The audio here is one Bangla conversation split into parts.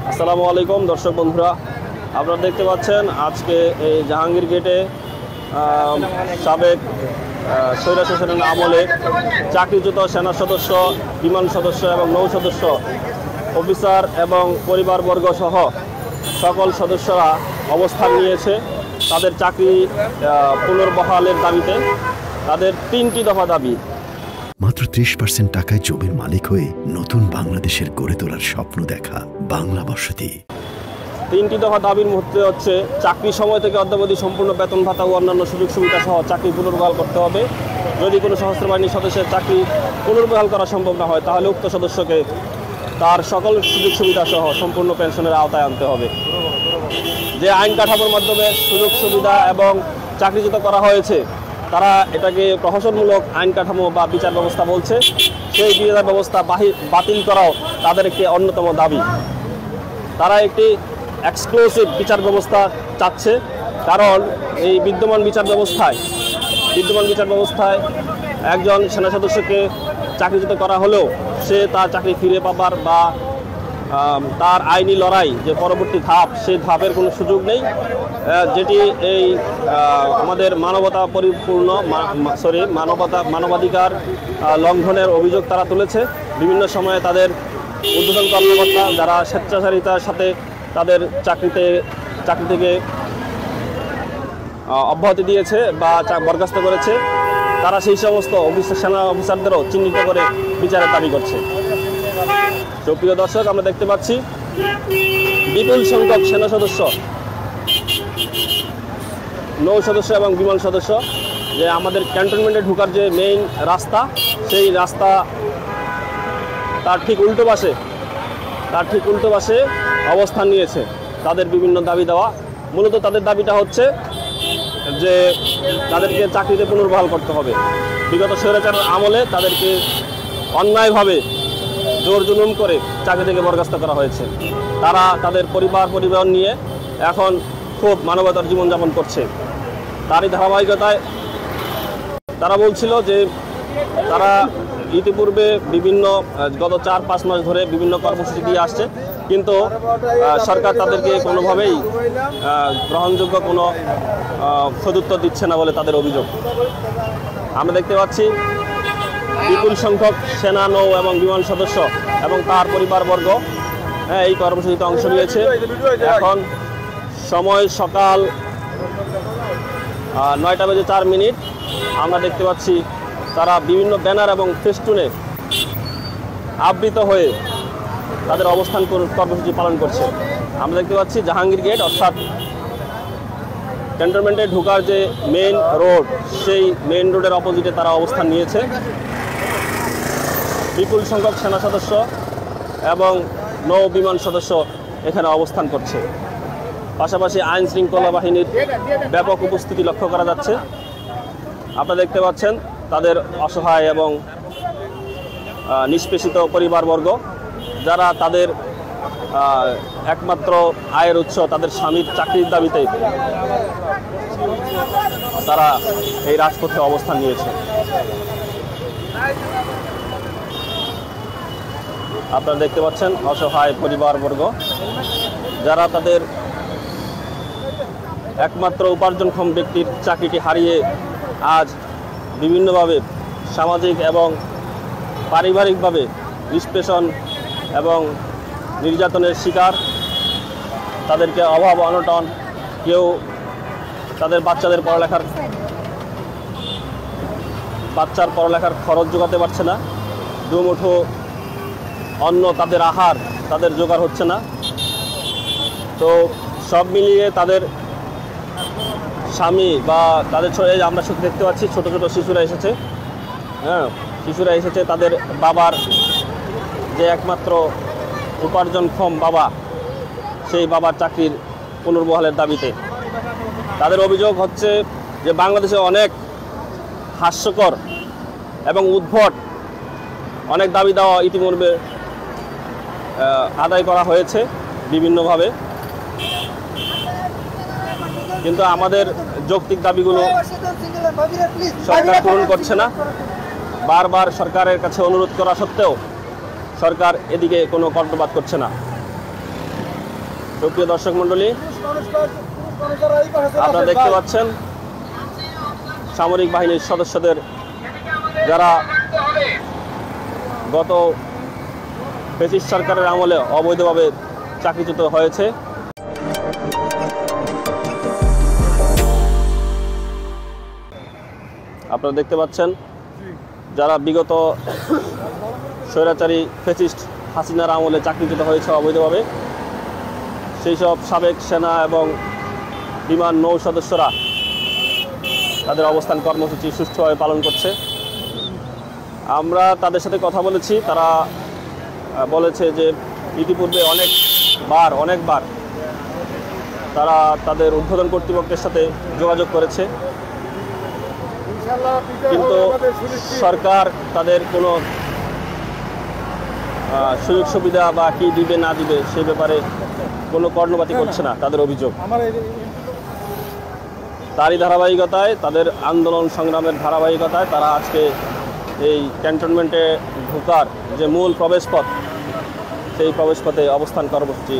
আসসালামু আলাইকুম দর্শক বন্ধুরা, আপনারা দেখতে পাচ্ছেন আজকে এই জাহাঙ্গীর গেটে সাবেক স্বৈরাচার শাসনের আমলে চাকরিচ্যুত সেনা সদস্য, বিমান সদস্য এবং নৌ সদস্য, অফিসার এবং পরিবারবর্গ সহ সকল সদস্যরা অবস্থান নিয়েছে তাদের চাকরি পুনর্বহালের দাবিতে। তাদের 3টি দফা দাবি। মাত্র 30% টাকায় জমির মালিক হয়ে নতুন বাংলাদেশের গড়ে তোলার স্বপ্ন দেখা বাংলা বসতি। 3টি দফা দাবির মধ্যে হচ্ছে চাকরি সময় থেকে অদ্যাবধি সম্পূর্ণ বেতন ভাতা ও অন্যান্য সুযোগ সুবিধা সহ চাকরি পুনর্বহাল করতে হবে। যদি কোনো সশস্ত্র বাহিনীর সদস্যের চাকরি পুনর্বহাল করা সম্ভব না হয় তাহলে উক্ত সদস্যকে তার সকল সুযোগ সুবিধা সহ সম্পূর্ণ পেনশনের আওতায় আনতে হবে। যে আইন কাঠামোর মাধ্যমে সুযোগ সুবিধা এবং চাকরিচ্যুত করা হয়েছে তারা এটাকে প্রহসনমূলক আইন কাঠামো বা বিচার ব্যবস্থা বলছে। সেই বিচার ব্যবস্থা বাতিল করাও তাদের একটি অন্যতম দাবি। তারা একটি এক্সক্লুসিভ বিচার ব্যবস্থা চাচ্ছে, কারণ এই বিদ্যমান বিচার ব্যবস্থায় একজন সেনা সদস্যকে চাকরিচ্যুত করা হলেও সে তার চাকরি ফিরে পাবার বা তার আইনি লড়াই যে পরবর্তী ধাপ, সেই ধাপের কোনো সুযোগ নেই, যেটি এই আমাদের মানবাধিকার লঙ্ঘনের অভিযোগ তারা তুলেছে। বিভিন্ন সময়ে তাদের ঊর্ধ্বতন কর্মকর্তা যারা স্বেচ্ছাচারিতার সাথে তাদের চাকরি থেকে অব্যাহতি দিয়েছে বা বরখাস্ত করেছে, তারা সেই সমস্ত সেনা অফিসারদেরও চিহ্নিত করে বিচারের দাবি করছে। প্রিয় দর্শক, আমরা দেখতে পাচ্ছি বিপুল সংখ্যক সেনা সদস্য, নৌ সদস্য এবং বিমান সদস্য যে আমাদের ক্যান্টনমেন্টে ঢোকার যে মেইন রাস্তা, সেই রাস্তা তার ঠিক উল্টো পাশে অবস্থান নিয়েছে। তাদের বিভিন্ন দাবি দেওয়া, মূলত তাদের দাবিটা হচ্ছে যে তাদেরকে চাকরিতে পুনর্বহাল করতে হবে। বিগত স্বৈরাচারের আমলে তাদেরকে অন্যায়ভাবে জোর জুলুম করে চাকরি থেকে বরখাস্ত করা হয়েছে। তারা তাদের পরিবার নিয়ে এখন খুব মানবতার জীবনযাপন করছে। তারই ধারাবাহিকতায় তারা বলছিল যে তারা ইতিপূর্বে গত 4-5 মাস ধরে বিভিন্ন কর্মসূচি দিয়ে আসছে, কিন্তু সরকার তাদেরকে কোনোভাবেই গ্রহণযোগ্য কোনো সদুত্তর দিচ্ছে না বলে তাদের অভিযোগ। আমরা দেখতে পাচ্ছি বিপুল সংখ্যক সেনা, নৌ এবং বিমান সদস্য এবং তার পরিবারবর্গ এই কর্মসূচিতে অংশ নিয়েছে। এখন সময় সকাল 9:04। আমরা দেখতে পাচ্ছি তারা বিভিন্ন ব্যানার এবং ফেস্টুনে আবৃত হয়ে তাদের অবস্থান কর্মসূচি পালন করছে। আমরা দেখতে পাচ্ছি জাহাঙ্গীর গেট, অর্থাৎ ক্যান্টনমেন্টে ঢোকার যে মেইন রোড, সেই মেইন রোডের অপোজিটে তারা অবস্থান নিয়েছে। বিপুল সংখ্যক সেনা সদস্য এবং নৌ বিমান সদস্য এখানে অবস্থান করছে। পাশাপাশি আইন শৃঙ্খলা বাহিনীর ব্যাপক উপস্থিতি লক্ষ্য করা যাচ্ছে। আপনারা দেখতে পাচ্ছেন তাদের অসহায় এবং নিষ্পেষিত পরিবারবর্গ, যারা তাদের একমাত্র আয়ের উৎস তাদের স্বামীর চাকরির দাবিতে তারা এই রাজপথে অবস্থান নিয়েছে। আপনারা দেখতে পাচ্ছেন অসহায় পরিবারবর্গ, যারা তাদের একমাত্র উপার্জনক্ষম ব্যক্তির চাকরিটি হারিয়ে আজ বিভিন্নভাবে সামাজিক এবং পারিবারিকভাবে নিষ্পেষণ এবং নির্যাতনের শিকার। তাদেরকে অভাব অনটন, কেউ তাদের বাচ্চার পড়ালেখার খরচ জোগাতে পারছে না, দুমুঠো অন্ন, তাদের আহার তাদের জোগাড় হচ্ছে না। তো সব মিলিয়ে তাদের স্বামী বা তাদের আমরা দেখতে পাচ্ছি ছোট ছোট শিশুরা এসেছে, তাদের বাবার যে একমাত্র উপার্জনক্ষম বাবা, সেই বাবার চাকরির পুনর্বহালের দাবিতে। তাদের অভিযোগ হচ্ছে যে বাংলাদেশে অনেক হাস্যকর এবং উদ্ভট অনেক দাবি দেওয়া ইতিপূর্বে আদায় করা হয়েছে বিভিন্নভাবে, কিন্তু আমাদের যৌক্তিক দাবিগুলো সরকার পূরণ করছে না। বারবার সরকারের কাছে অনুরোধ করা সত্ত্বেও সরকার এদিকে কোনো কর্ণপাত করছে না। সুপ্রিয় দর্শক মণ্ডলী, আপনারা দেখতে পাচ্ছেন সামরিক বাহিনীর সদস্যদের যারা গত ফ্যাসিস্ট সরকারের আমলে অবৈধভাবে চাকরিচ্যুত হয়েছে, আপনারা দেখতে পাচ্ছেন যারা বিগত স্বৈরাচারী ফ্যাসিস্ট হাসিনার আমলে চাকরিচ্যুত হয়েছে অবৈধভাবে, সেই সব সাবেক সেনা এবং বিমান নৌ সদস্যরা তাদের অবস্থান কর্মসূচি সুষ্ঠুভাবে পালন করছে। আমরা তাদের সাথে কথা বলেছি, তারা বলেছে যে ইতিপূর্বে অনেকবার তারা তাদের ঊর্ধ্বতন কর্তৃপক্ষের সাথে যোগাযোগ করেছে, কিন্তু সরকার তাদের কোনো সুযোগ সুবিধা বা কি দিবে না দিবে সে ব্যাপারে কোনো কর্ণপাতই করছে না, তাদের অভিযোগ। তারই ধারাবাহিকতায়, তাদের আন্দোলন সংগ্রামের ধারাবাহিকতায় তারা আজকে এই ক্যান্টনমেন্টে ঢোকার যে মূল প্রবেশপথ, সেই প্রবেশপথে অবস্থান কর্মসূচি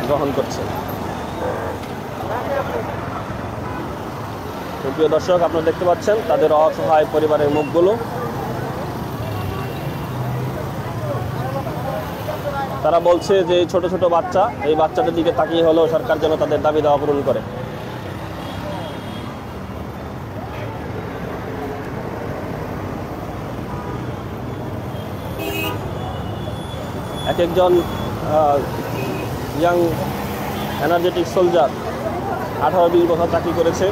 গ্রহণ করছে। প্রিয় দর্শক, আপনারা দেখতে পাচ্ছেন তাদের অসহায় পরিবারের মুখগুলো। তারা বলছে যে ছোট ছোট বাচ্চা, এই বাচ্চাদের দিকে তাকিয়ে হলেও সরকার যেন তাদের দাবি দাওয়া পূরণ করে। এক একজন ইয়াং এনার্জেটিক সোলজার 18-20 বছর চাকরি করেছে,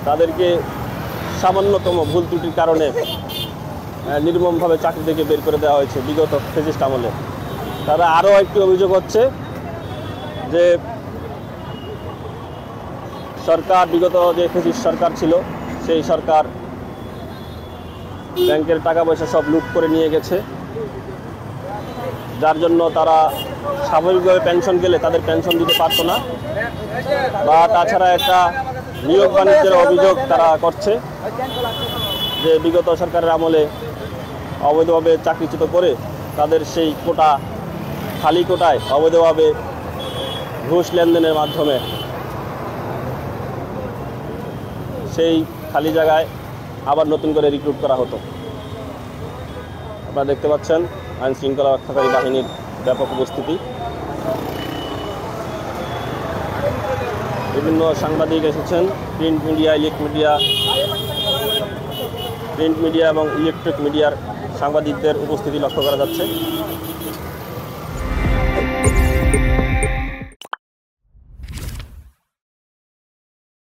তাদেরকে সামান্যতম ভুল ত্রুটির কারণে নির্মমভাবে চাকরি থেকে বের করে দেওয়া হয়েছে বিগত ফ্যাসিস্ট আমলে। তারা আরও একটি অভিযোগ হচ্ছে যে সরকার, বিগত যে ফ্যাসিস্ট সরকার ছিল, সেই সরকার ব্যাংকের টাকা পয়সা সব লুট করে নিয়ে গেছে, যার জন্য তারা স্বাভাবিকভাবে পেনশন গেলে তাদের পেনশন দিতে পারতো না, বা তাছাড়া একটা নিয়োগ বাণিজ্যের অভিযোগ তারা করছে যে বিগত সরকারের আমলে অবৈধভাবে চাকরিচ্যুত করে তাদের সেই কোটা, খালি কোটায় অবৈধভাবে ঘুষ লেনদেনের মাধ্যমে সেই খালি জায়গায় আবার নতুন করে রিক্রুট করা হতো। আপনারা দেখতে পাচ্ছেন আইন শৃঙ্খলা রক্ষাকারী বাহিনীর ব্যাপক উপস্থিতি। বিভিন্ন সাংবাদিক এসেছেন, প্রিন্ট মিডিয়া এবং ইলেকট্রিক মিডিয়ার সাংবাদিকদের উপস্থিতি লক্ষ্য করা যাচ্ছে।